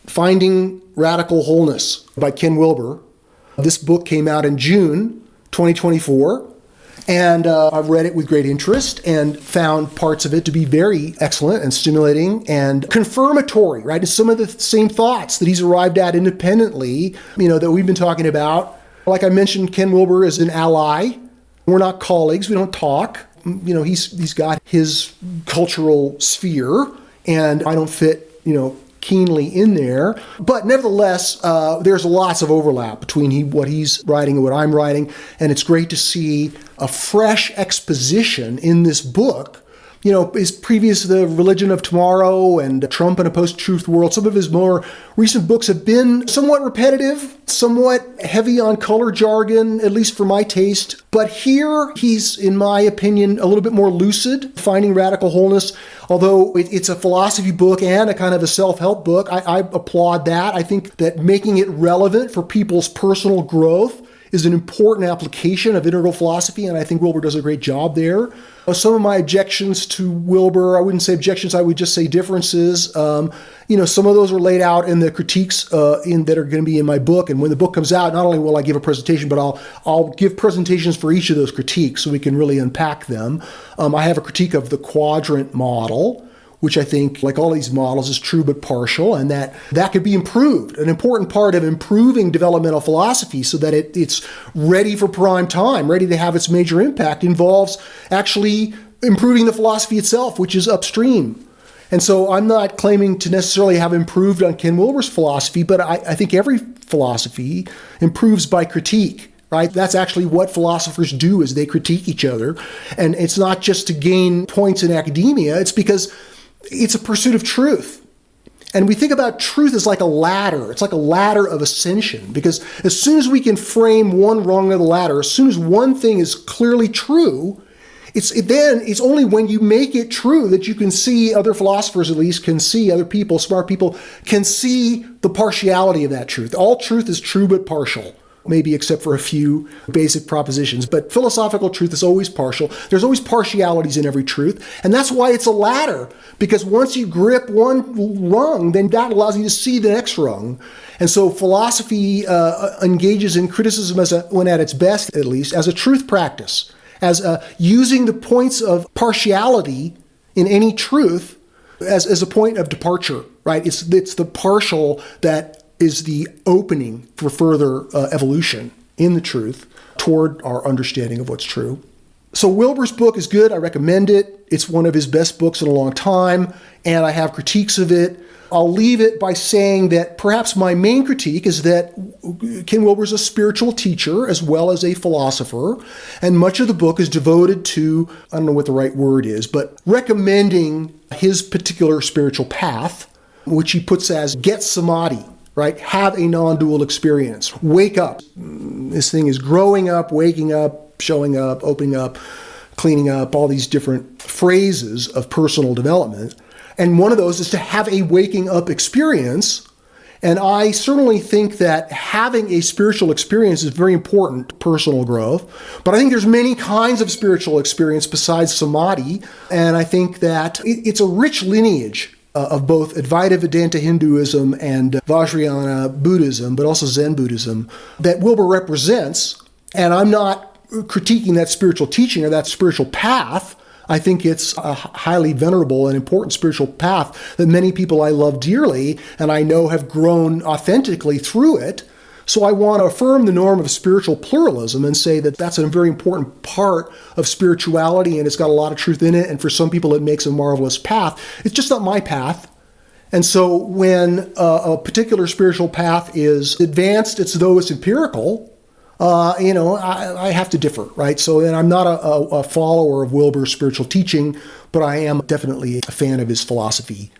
Finding Radical Wholeness by Ken Wilber. This book came out in June 2024, and I've read it with great interest and found parts of it to be very excellent and stimulating and confirmatory, right? It's some of the same thoughts that he's arrived at independently, that we've been talking about. Like I mentioned, Ken Wilber is an ally. We're not colleagues. We don't talk. He's got his cultural sphere, and I don't fit, keenly in there. But nevertheless, there's lots of overlap between what he's writing and what I'm writing, and it's great to see a fresh exposition in this book. Is previous to The Religion of Tomorrow and Trump in a Post-Truth World. Some of his more recent books have been somewhat repetitive, somewhat heavy on color jargon, at least for my taste. But here, he's, in my opinion, a little bit more lucid, Finding Radical Wholeness. Although it's a philosophy book and a kind of a self-help book, I applaud that. I think that making it relevant for people's personal growth is an important application of integral philosophy, and I think Wilber does a great job there. Some of my objections to Wilber, I wouldn't say objections, I would just say differences. Some of those are laid out in the critiques that are going to be in my book, and when the book comes out, not only will I give a presentation, but I'll give presentations for each of those critiques so we can really unpack them. I have a critique of the quadrant model, which I think, like all these models, is true but partial, and that could be improved. An important part of improving developmental philosophy so that it's ready for prime time, ready to have its major impact, involves actually improving the philosophy itself, which is upstream. And so I'm not claiming to necessarily have improved on Ken Wilber's philosophy, but I think every philosophy improves by critique. Right? That's actually what philosophers do, is they critique each other. And it's not just to gain points in academia, it's because it's a pursuit of truth. And we think about truth as like a ladder. It's like a ladder of ascension, because as soon as we can frame one rung of the ladder, as soon as one thing is clearly true, it's only when you make it true that you can see, other philosophers at least can see, other people, smart people, can see the partiality of that truth. All truth is true but partial. Maybe except for a few basic propositions. But philosophical truth is always partial. There's always partialities in every truth. And that's why it's a ladder. Because once you grip one rung, then that allows you to see the next rung. And so philosophy engages in criticism when at its best, at least, as a truth practice. As using the points of partiality in any truth as a point of departure, right? It's the partial that is the opening for further evolution in the truth toward our understanding of what's true. So Wilber's book is good. I recommend it. It's one of his best books in a long time, and I have critiques of it. I'll leave it by saying that perhaps my main critique is that Ken Wilber's a spiritual teacher as well as a philosopher, and much of the book is devoted to, I don't know what the right word is, but recommending his particular spiritual path, which he puts as get samadhi. Right? Have a non-dual experience. Wake up. This thing is growing up, waking up, showing up, opening up, cleaning up, all these different phrases of personal development. And one of those is to have a waking up experience. And I certainly think that having a spiritual experience is very important to personal growth. But I think there's many kinds of spiritual experience besides samadhi. And I think that it's a rich lineage of both Advaita Vedanta Hinduism and Vajrayana Buddhism, but also Zen Buddhism, that Wilber represents. And I'm not critiquing that spiritual teaching or that spiritual path. I think it's a highly venerable and important spiritual path that many people I love dearly and I know have grown authentically through it. So I want to affirm the norm of spiritual pluralism and say that that's a very important part of spirituality, and it's got a lot of truth in it, and for some people it makes a marvelous path. It's just not my path. And so when a particular spiritual path is advanced, it's though it's empirical, I have to differ, right? So then I'm not a follower of Wilber's spiritual teaching, but I am definitely a fan of his philosophy